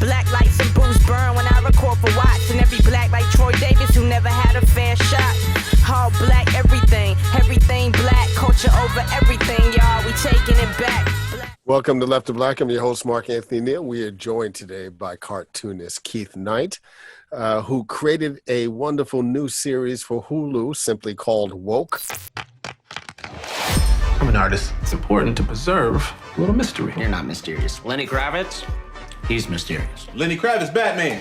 Black lights and booze burn when I record for Watts. And every black like Troy Davis who never had a fair shot. All black everything, everything black. Culture over everything, y'all. We taking it back. Welcome to Left to Black. I'm your host, Mark Anthony Neal. We are joined today by cartoonist Keith Knight, who created a wonderful new series for Hulu simply called Woke. I'm an artist. It's important to preserve a little mystery. You're not mysterious. Lenny Kravitz, he's mysterious. Lenny Kravitz, Batman.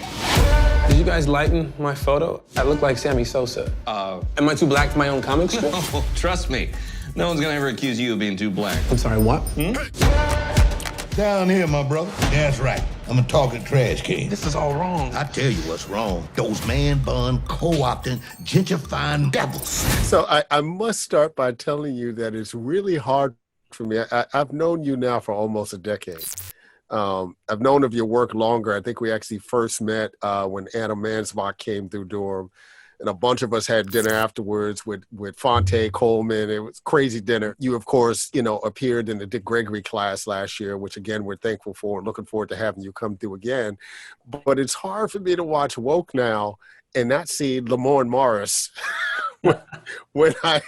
Did you guys lighten my photo? I look like Sammy Sosa. Am I too black for my own comic strip? No, trust me. No one's gonna ever accuse you of being too black. I'm sorry, what? Down here, my brother. That's right. I'm a talking trash can. This is all wrong. I tell you what's wrong. Those man-bun, co-opting, gentrifying devils. So I must start by telling you that it's really hard for me. I've known you now for almost a decade. I've known of your work longer. I think we actually first met when Anna Mansbach came through Durham. And a bunch of us had dinner afterwards with Fonte Coleman. It was crazy dinner. You, of course, appeared in the Dick Gregory class last year, which, again, we're thankful for and looking forward to having you come through again. But it's hard for me to watch Woke now and not see Lamorne Morris when I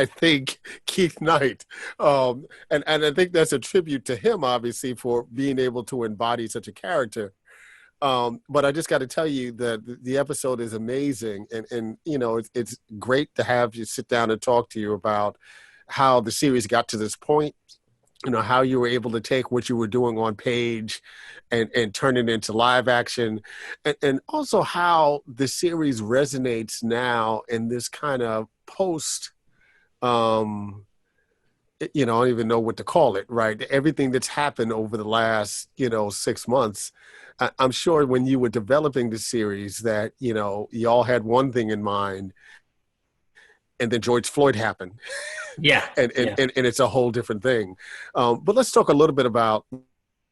think Keith Knight. And I think that's a tribute to him, obviously, for being able to embody such a character. But I just got to tell you that the episode is amazing. And it's great to have you sit down and talk to you about how the series got to this point, how you were able to take what you were doing on page and turn it into live action. And also how the series resonates now in this kind of post, I don't even know what to call it, right? Everything that's happened over the last, 6 months. I'm sure when you were developing the series that, y'all had one thing in mind and then George Floyd happened. Yeah. and it's a whole different thing. But let's talk a little bit about,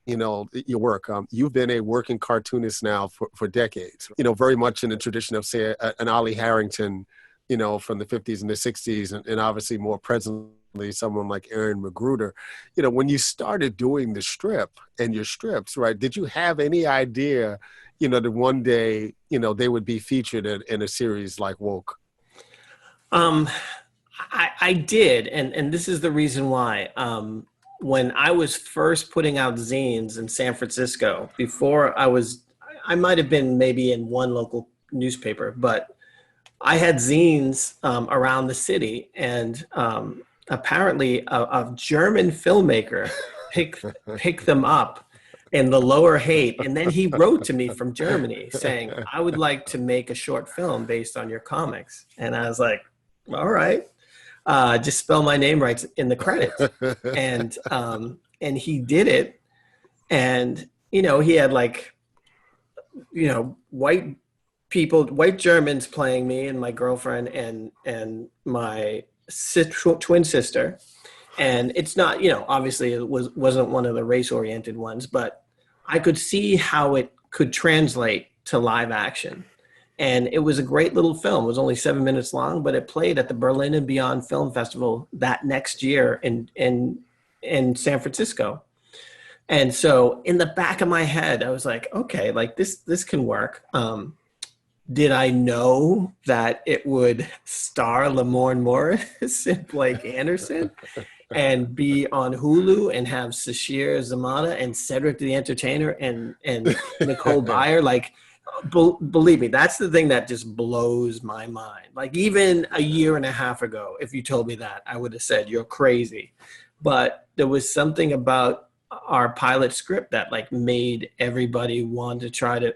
your work. You've been a working cartoonist now for decades, very much in the tradition of, say, an Ollie Harrington, from the 50s and the 60s, and obviously more presently someone like Aaron Magruder. When you started doing the strip and your strips, right, did you have any idea, that one day, they would be featured in a series like Woke? I did, and this is the reason why. When I was first putting out zines in San Francisco, before I might have been maybe in one local newspaper, but I had zines around the city, and apparently a German filmmaker picked them up in the Lower Haight, and then he wrote to me from Germany saying, I would like to make a short film based on your comics. And I was like, all right, just spell my name right in the credits. And he did it. And, he had white Germans playing me and my girlfriend and my twin sister. And it's not, obviously it wasn't one of the race-oriented ones, but I could see how it could translate to live action. And it was a great little film. It was only 7 minutes long, but it played at the Berlin and Beyond Film Festival that next year in San Francisco. And so in the back of my head, I was like, okay, this can work. Did I know that it would star Lamorne Morris and Blake Anderson and be on Hulu and have Sashir Zamata and Cedric the Entertainer and Nicole Byer? Believe me, that's the thing that just blows my mind. Even a year and a half ago, if you told me that, I would have said, you're crazy. But there was something about our pilot script that made everybody want to try to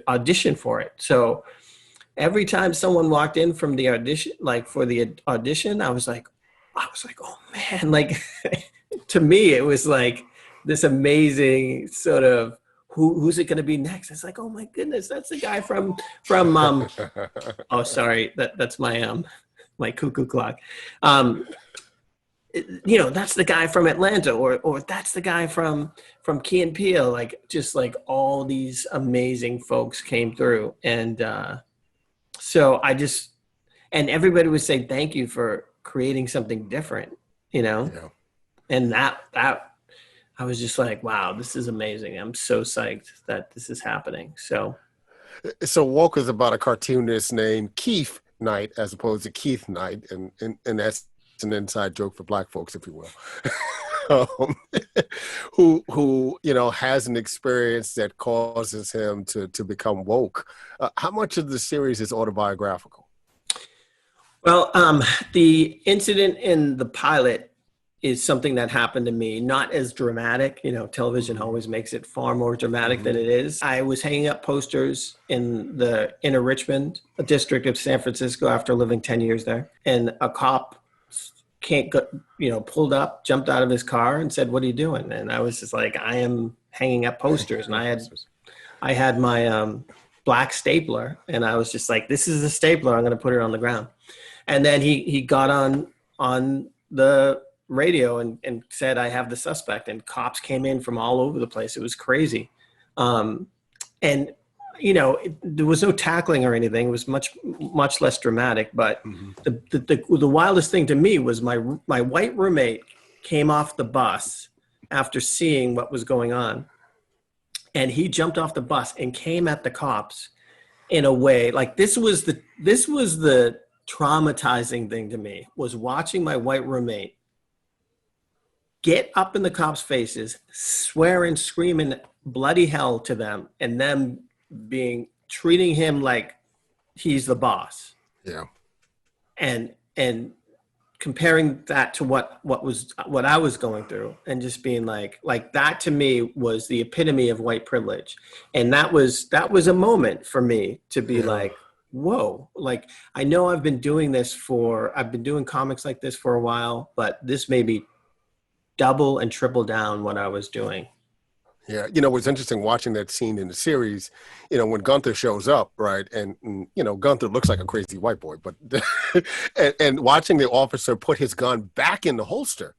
audition for it. So every time someone walked in from the audition, for the audition, I was like, oh man, to me, it was this amazing sort of, who's it going to be next? It's oh my goodness, that's the guy from oh, sorry, that's my cuckoo clock. That's the guy from Atlanta, or that's the guy from Key and Peele. All these amazing folks came through, and so and everybody would say thank you for creating something different, Yeah. And that I was just like, wow, this is amazing. I'm so psyched that this is happening. So Woke is about a cartoonist named Keith Knight as opposed to Keith Knight, and that's an inside joke for Black folks, if you will. Who has an experience that causes him to become woke. How much of the series is autobiographical? Well, the incident in the pilot is something that happened to me, not as dramatic. Television always makes it far more dramatic than it is. I was hanging up posters in the inner Richmond district of San Francisco after living 10 years there, and a cop pulled up, jumped out of his car and said, "What are you doing?" And I was just like, "I am hanging up posters." And I had my black stapler, and I was just like, "This is a stapler. I'm going to put it on the ground." And then he got on the radio and said, "I have the suspect," and cops came in from all over the place. It was crazy. There was no tackling or anything. It was much less dramatic. But the wildest thing to me was my white roommate came off the bus after seeing what was going on, and he jumped off the bus and came at the cops in a way like this was the traumatizing thing to me, was watching my white roommate get up in the cops' faces, swearing, screaming bloody hell to them, and them treating him like he's the boss. Yeah. And comparing that to what I was going through, and just being like that to me was the epitome of white privilege. And that was a moment for me to be like, whoa, like I know I've been doing comics like this for a while, but this may be double and triple down what I was doing. Yeah, what's interesting watching that scene in the series, when Gunther shows up, right, and Gunther looks like a crazy white boy, but and watching the officer put his gun back in the holster,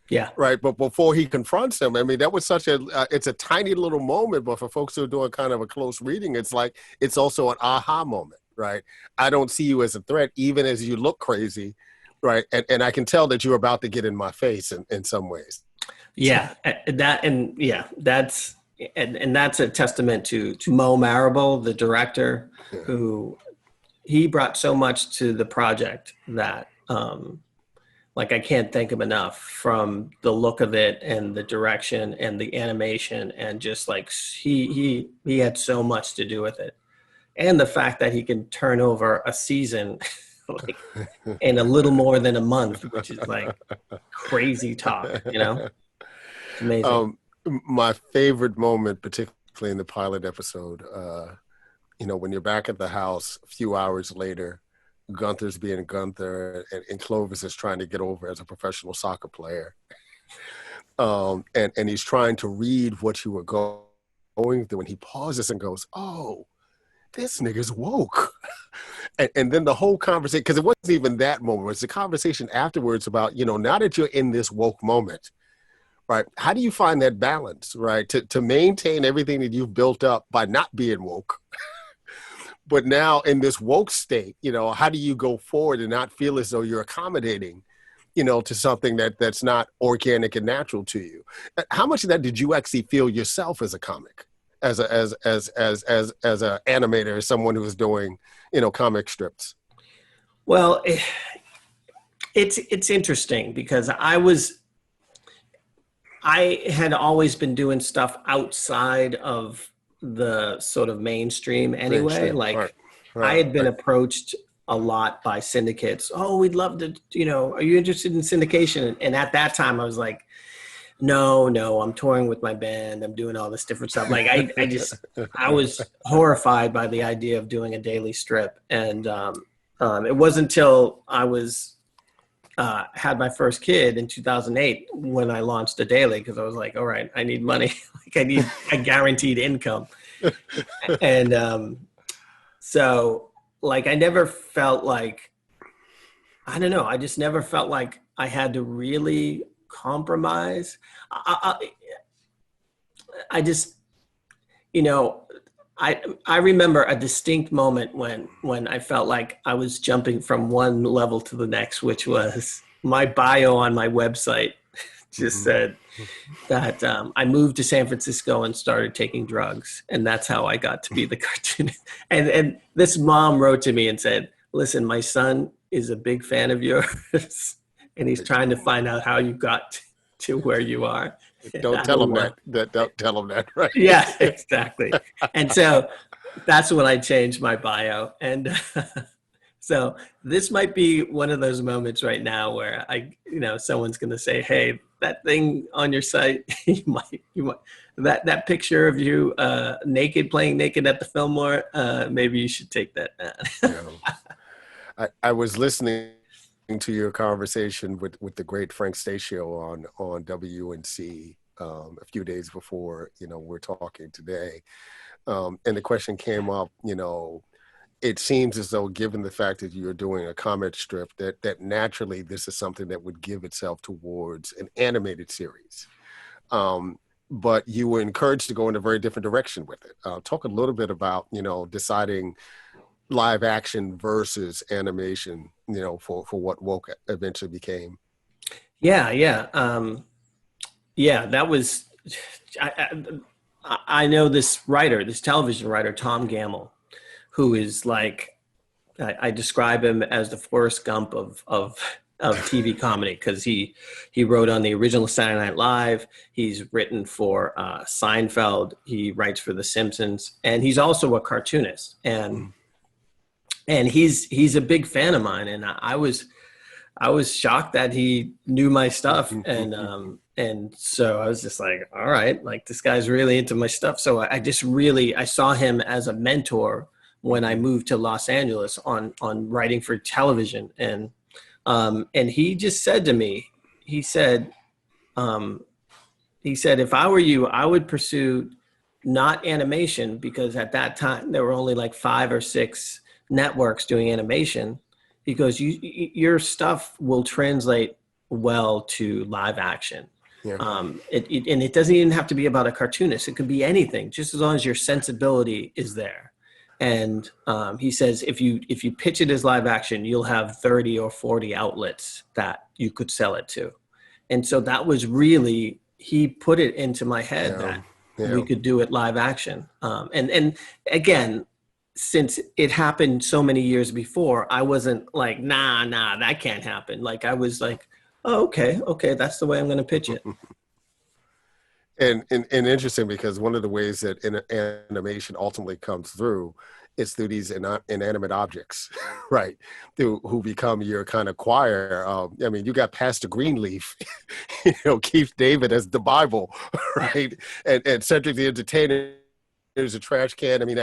yeah, right, but before he confronts him, I mean, that was it's a tiny little moment, but for folks who are doing kind of a close reading, it's like it's also an aha moment, right? I don't see you as a threat, even as you look crazy, right, and I can tell that you're about to get in my face in some ways. Yeah, that's a testament to Mo Marable, the director, who he brought so much to the project that I can't thank him enough, from the look of it and the direction and the animation, and just like he had so much to do with it, and the fact that he can turn over a season in a little more than a month, which is like crazy talk, Amazing. My favorite moment, particularly in the pilot episode, when you're back at the house a few hours later, Gunther's being Gunther, and Clovis is trying to get over as a professional soccer player. And he's trying to read what you were going through, and he pauses and goes, "Oh, this nigga's woke." And then the whole conversation, because it wasn't even that moment, it was the conversation afterwards about, now that you're in this woke moment, right, how do you find that balance, right, to maintain everything that you've built up by not being woke, but now in this woke state, how do you go forward and not feel as though you're accommodating, to something that's not organic and natural to you? How much of that did you actually feel yourself as a comic, as an animator, as someone who was doing, comic strips? Well, it's interesting because I had always been doing stuff outside of the sort of mainstream anyway. Right. I had been approached a lot by syndicates. "Oh, we'd love to, are you interested in syndication?" And at that time I was like, no, I'm touring with my band. I'm doing all this different stuff. Like I was horrified by the idea of doing a daily strip. And it wasn't until I had my first kid in 2008 when I launched a daily, because I was like, all right, I need money. I need a guaranteed income. And so I never felt like, I don't know, I just never felt like I had to really compromise. I just, I remember a distinct moment when I felt like I was jumping from one level to the next, which was my bio on my website just said that I moved to San Francisco and started taking drugs, and that's how I got to be the cartoonist. And this mom wrote to me and said, "Listen, my son is a big fan of yours, and he's trying to find out how you got to where you are." Don't tell him that. Don't tell him that, right? Yeah, exactly. And so that's when I changed my bio. And so this might be one of those moments right now where someone's going to say, "Hey, that thing on your site, you might that picture of you playing naked at the Fillmore, maybe you should take that down." I was listening to your conversation with the great Frank Stasio on WNC a few days before we're talking today, and the question came up. It seems as though, given the fact that you're doing a comic strip, that naturally this is something that would give itself towards an animated series. But you were encouraged to go in a very different direction with it. Talk a little bit about deciding live action versus animation, for what Woke eventually became. Yeah. That was, I know this television writer, Tom Gamble, who is like, I describe him as the Forrest Gump of TV comedy, because he wrote on the original Saturday Night Live. He's written for Seinfeld. He writes for The Simpsons, and he's also a cartoonist. And he's a big fan of mine, and I was shocked that he knew my stuff, and so I was just like, all right, like this guy's really into my stuff. So I saw him as a mentor when I moved to Los Angeles on writing for television, and he just said to me, he said, if I were you, I would pursue not animation, because at that time there were only like 5 or 6 networks doing animation, because your stuff will translate well to live action. Yeah. And it doesn't even have to be about a cartoonist. It could be anything, just as long as your sensibility is there. And he says, if you pitch it as live action, you'll have 30 or 40 outlets that you could sell it to. And so that was really, he put it into my head that we could do it live action. And again, since it happened so many years before, I wasn't like, nah, that can't happen. Like I was like, oh, okay, that's the way I'm going to pitch it. And interesting, because one of the ways that animation ultimately comes through is through these inanimate objects, right? Who become your kind of choir. I mean, you got Pastor Greenleaf, Keith David as the Bible, right? And Cedric the Entertainer. There's a trash can. I mean,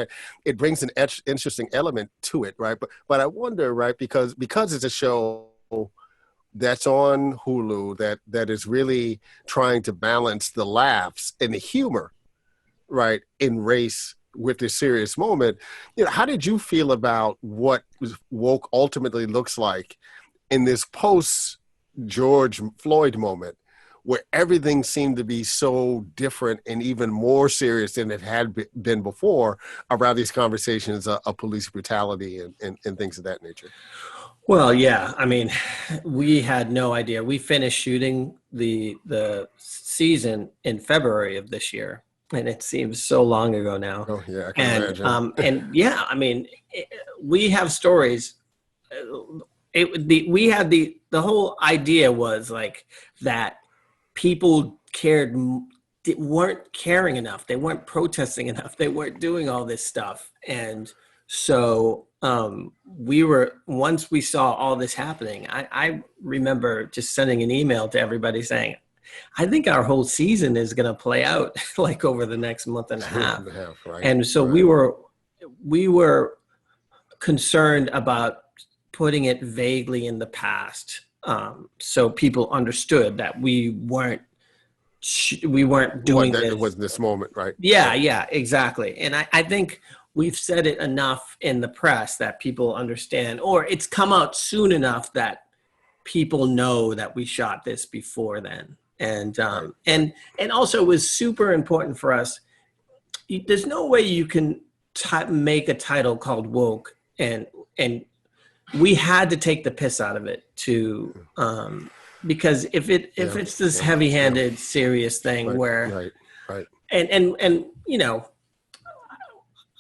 it brings an interesting element to it, right? But I wonder, right, because it's a show that's on Hulu that is really trying to balance the laughs and the humor, right, in race with this serious moment. How did you feel about what Woke ultimately looks like in this post George Floyd moment, where everything seemed to be so different and even more serious than it had been before around these conversations of police brutality and things of that nature? Well, yeah. I mean, we had no idea. We finished shooting the season in February of this year, and it seems so long ago now. Oh, yeah, I can imagine. And yeah, I mean, we have stories. We had the whole idea was like that people weren't caring enough. They weren't protesting enough. They weren't doing all this stuff. And so once we saw all this happening, I remember just sending an email to everybody saying, I think our whole season is going to play out like over the next month and a half. Right? And so right. we were concerned about putting it vaguely in the past. So people understood that we weren't doing this. It was this moment, right? Yeah, exactly. And I think we've said it enough in the press that people understand, or it's come out soon enough that people know that we shot this before then. And also it was super important for us. There's no way you can make a title called Woke and we had to take the piss out of it to because if it's this heavy-handed, serious thing where, right, and you know,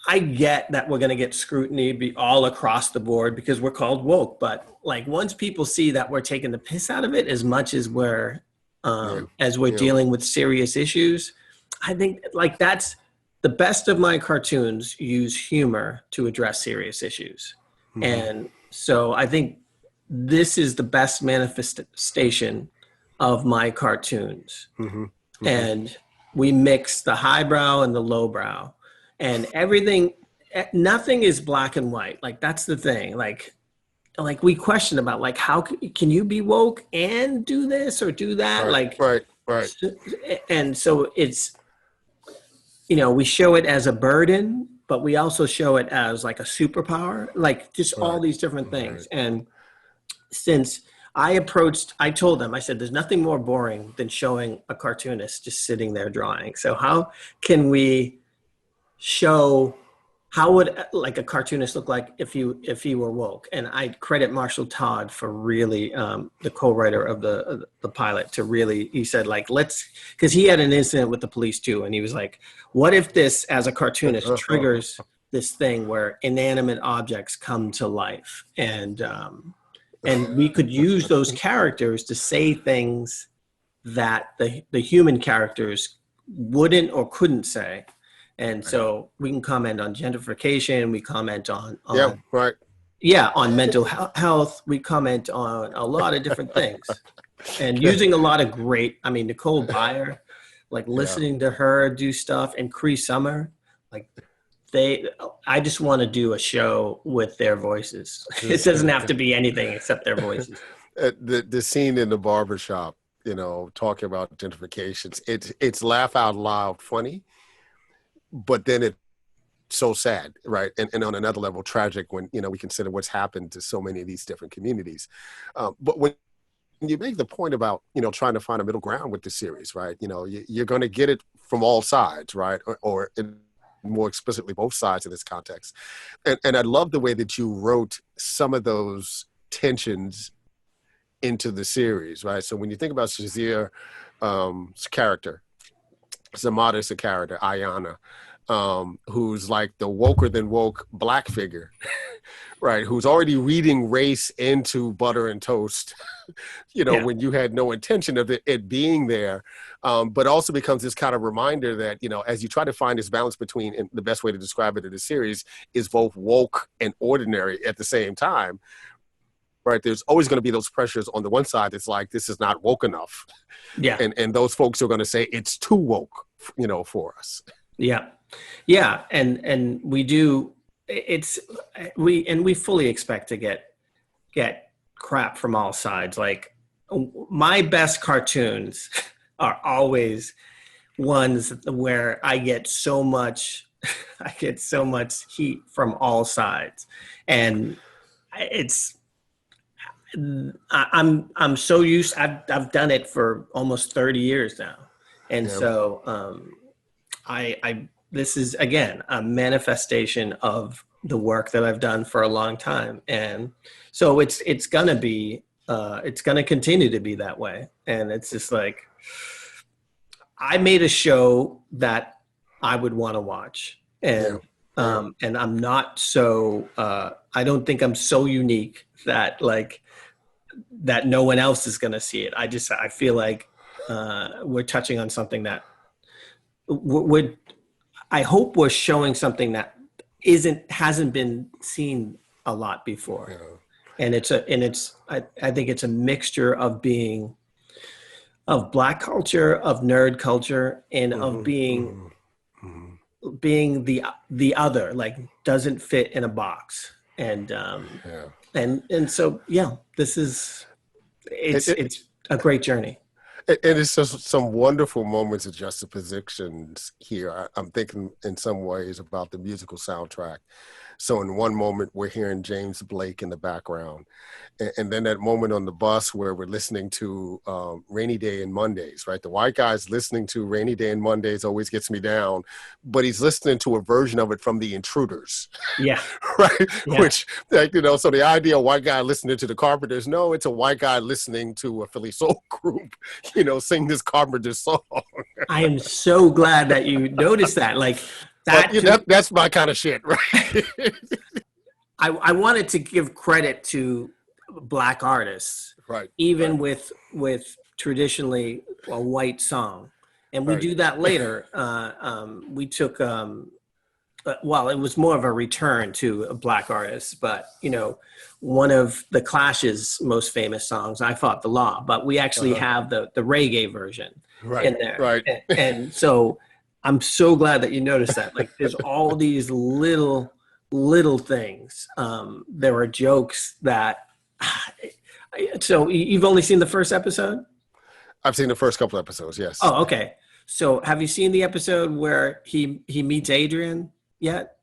I get that we're going to get scrutiny be all across the board because we're called woke, but like once people see that we're taking the piss out of it as much as we're dealing with serious issues, I think like that's the best of my cartoons use humor to address serious issues. Mm-hmm. And so I think this is the best manifestation of my cartoons. Mm-hmm. Mm-hmm. And we mix the highbrow and the lowbrow. And everything, nothing is black and white. Like that's the thing. Like we question about like how can you be woke and do this or do that? Right. And so it's, you know, we show it as a burden, but we also show it as like a superpower, like just all these different things. Right. And since I told them, I said, there's nothing more boring than showing a cartoonist just sitting there drawing. So how can we show how would like a cartoonist look like if he were woke? And I credit Marshall Todd for really the co-writer of the pilot to really, he said like because he had an incident with the police too, and he was like, what if this as a cartoonist triggers this thing where inanimate objects come to life, and we could use those characters to say things that the human characters wouldn't or couldn't say. And so we can comment on gentrification. We comment on on mental health. We comment on a lot of different things, and using a lot of Nicole Byer, like listening to her do stuff, and Cree Summer, like I just want to do a show with their voices. It doesn't have to be anything except their voices. The scene in the barbershop, you know, talking about gentrification, it's laugh out loud funny. But then it's so sad, right? And on another level, tragic when, you know, we consider what's happened to so many of these different communities. But when you make the point about, you know, trying to find a middle ground with the series, right? You know, you're going to get it from all sides, right? Or more explicitly, both sides in this context. And I love the way that you wrote some of those tensions into the series, right? So when you think about Shazir's character, Zamada's a character, Ayana, who's like the woker than woke black figure, right? Who's already reading race into Butter and Toast, you know, when you had no intention of it being there, but also becomes this kind of reminder that, you know, as you try to find this balance between, and the best way to describe it in the series is both woke and ordinary at the same time. Right, there's always going to be those pressures on the one side. That's like, this is not woke enough. Yeah, and those folks are going to say it's too woke, you know, for us. Yeah, and we do. We fully expect to get crap from all sides. Like my best cartoons are always ones where I get so much heat from all sides, and it's. I'm so used. I've done it for almost 30 years now, and so this is again a manifestation of the work that I've done for a long time, and so it's gonna continue to be that way. And it's just like I made a show that I would want to watch, and I'm not so. I don't think I'm so unique that that no one else is going to see it. I feel like we're touching on something that I hope we're showing something that hasn't been seen a lot before. Yeah. And I think it's a mixture of Black culture, of nerd culture, and of being the other, like doesn't fit in a box. And so this is it's a great journey. And it's just some wonderful moments of juxtapositions here. I'm thinking in some ways about the musical soundtrack. So in one moment, we're hearing James Blake in the background. And then that moment on the bus where we're listening to Rainy Day and Mondays, right? The white guy's listening to Rainy Day and Mondays always gets me down, but he's listening to a version of it from The Intruders. Yeah. Right? Yeah. Which, like, so the idea of white guy listening to the Carpenters, no, it's a white guy listening to a Philly soul group, sing this Carpenters song. I am so glad that you noticed that. Like, that's my kind of shit, right? I wanted to give credit to Black artists, right? Even right. with traditionally a white song, and we do that later. We took well, it was more of a return to a Black artist, but one of the Clash's most famous songs, "I Fought the Law," but we actually have the reggae version in there, right? And so I'm so glad that you noticed that. Like, there's all these little things. There were jokes that. So you've only seen the first episode? I've seen the first couple episodes. Yes. Oh, okay. So have you seen the episode where he meets Adrian yet?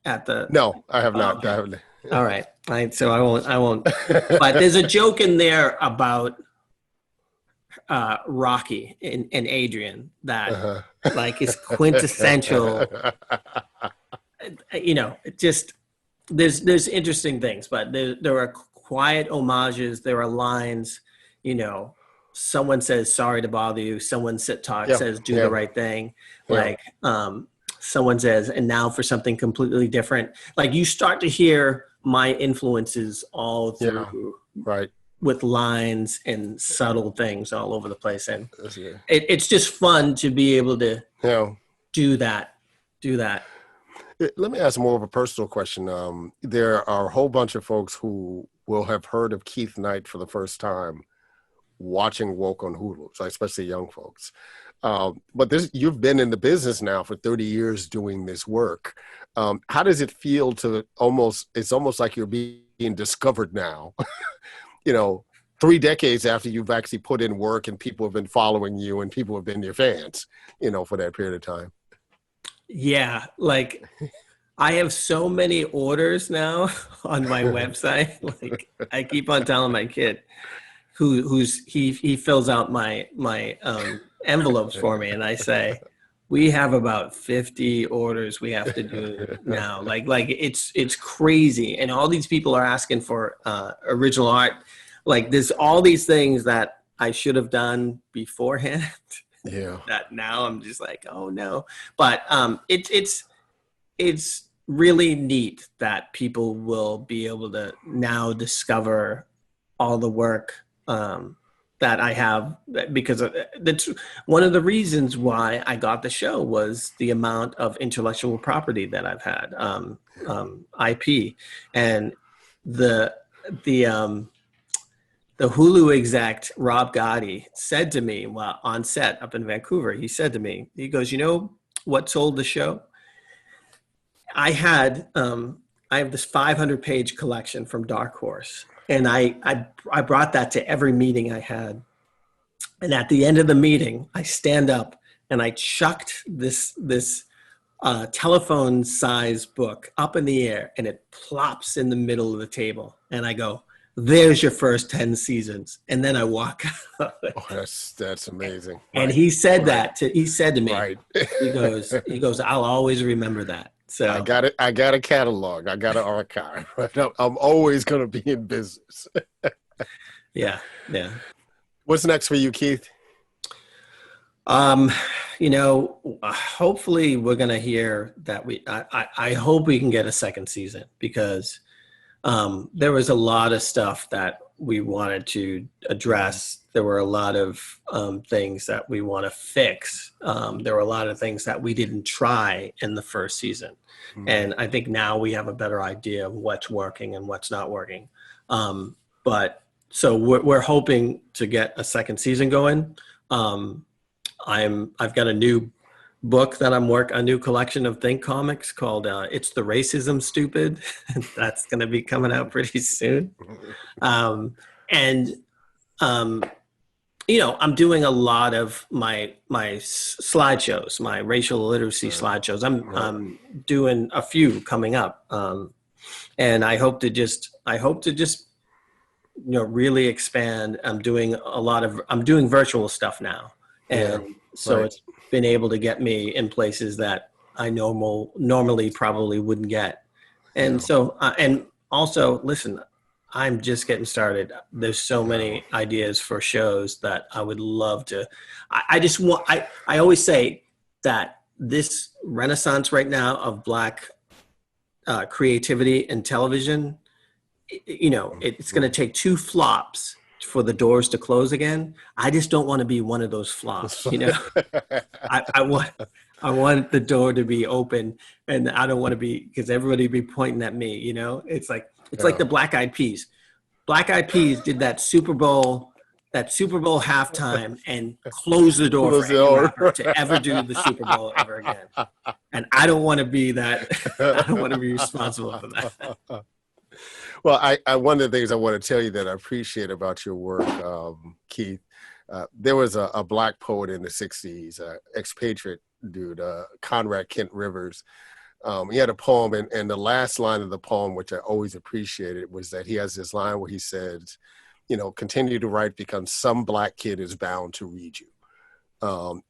No, I have not. Okay. I haven't. All right. So I won't. But there's a joke in there about Rocky and Adrian that like is quintessential. It just there's interesting things, but there are quiet homages. There are lines. Someone says sorry to bother you. Someone says do the right thing. Yeah. Like someone says, and now for something completely different. Like, you start to hear my influences all through, right? With lines and subtle things all over the place, and it's just fun to be able to do that. Let me ask more of a personal question. There are a whole bunch of folks who will have heard of Keith Knight for the first time watching Woke on Hulu, so especially young folks. But you've been in the business now for 30 years doing this work. How does it feel to it's almost like you're being discovered now, 3 decades after you've actually put in work and people have been following you and people have been your fans, for that period of time? Yeah. Like, I have so many orders now on my website. Like, I keep on telling my kid he fills out my envelopes for me, and I say, we have about 50 orders we have to do now. Like it's crazy. And all these people are asking for original art. Like, there's all these things that I should have done beforehand. Yeah. That now I'm just like, oh no. But it's really neat that people will be able to now discover all the work that I have, because that's one of the reasons why I got the show was the amount of intellectual property that I've had, IP, and the Hulu exec Rob Gotti said to me while on set up in Vancouver, he said to me, he goes, what sold the show? I have this 500-page collection from Dark Horse. And I brought that to every meeting I had. And at the end of the meeting, I stand up and I chucked this telephone size book up in the air, and it plops in the middle of the table. And I go, there's your first 10 seasons. And then I walk out. Oh, that's amazing. And he said he said to me, right. he goes, I'll always remember that. So I got a catalog. I got an archive. I'm always going to be in business. Yeah. What's next for you, Keith? Hopefully we're going to hear that I hope we can get a second season, because there was a lot of stuff that we wanted to address. There were a lot of things that we want to fix. There were a lot of things that we didn't try in the first season. And I think now we have a better idea of what's working and what's not working. But so we're hoping to get a second season going. I've got a new book that a new collection of Think comics called It's the Racism Stupid. That's going to be coming out pretty soon. I'm doing a lot of my slideshows, my racial literacy slideshows. I'm doing a few coming up, and I hope to just really expand. I'm doing virtual stuff now, and it's been able to get me in places that I normally probably wouldn't get. And so, and also, listen, I'm just getting started. There's so many ideas for shows that I would love to. I always say that this renaissance right now of Black creativity in television, it's going to take 2 flops for the doors to close again. I just don't want to be one of those flops. I want the door to be open, and I don't want to be, because everybody be pointing at me. It's like the Black Eyed Peas. Black Eyed Peas did that Super Bowl halftime and closed the door for any rapper to ever do the Super Bowl ever again. And I don't want to be that. I don't want to be responsible for that. Well, I one of the things I want to tell you that I appreciate about your work, Keith, there was a Black poet in the 60s, expatriate dude, Conrad Kent Rivers. He had a poem, and the last line of the poem, which I always appreciated, was that he has this line where he says, continue to write because some Black kid is bound to read you.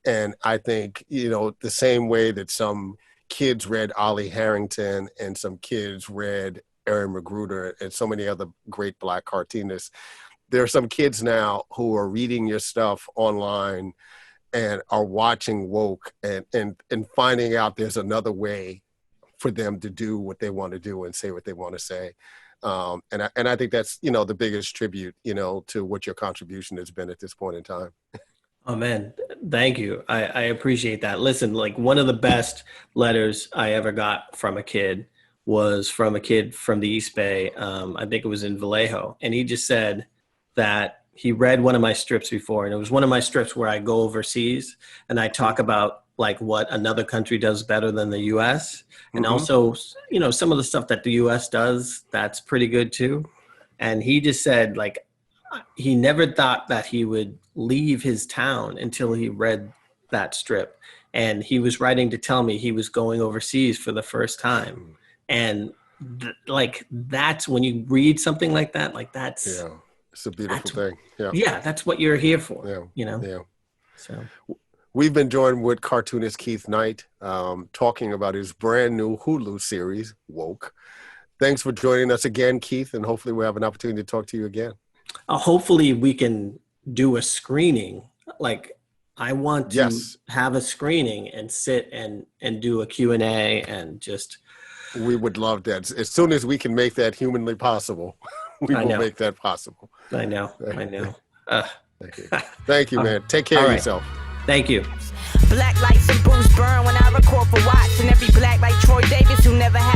And I think, the same way that some kids read Ollie Harrington and some kids read Aaron Magruder and so many other great Black cartoonists, there are some kids now who are reading your stuff online and are watching woke and finding out there's another way for them to do what they want to do and say what they want to say. And I think that's, the biggest tribute, to what your contribution has been at this point in time. Oh man, thank you. I appreciate that. Listen, like one of the best letters I ever got from a kid was from a kid from the East Bay. I think it was in Vallejo. And he just said that he read one of my strips before, and it was one of my strips where I go overseas and I talk about like what another country does better than the US. And also, some of the stuff that the US does, that's pretty good too. And he just said like, he never thought that he would leave his town until he read that strip. And he was writing to tell me he was going overseas for the first time. And that's when you read something like that, that's, it's a beautiful thing. Yeah. That's what you're here for, So we've been joined with cartoonist Keith Knight, talking about his brand new Hulu series, Woke. Thanks for joining us again, Keith, and hopefully we'll have an opportunity to talk to you again. Hopefully we can do a screening. Like I want to have a screening and sit and do a Q&A and just. We would love that. As soon as we can make that humanly possible, we will make that possible. I know. Thank you. Thank you, man. Take care of yourself. Thank you. Black lights and booze burn when I record for Watts, and every black like Troy Davis who never had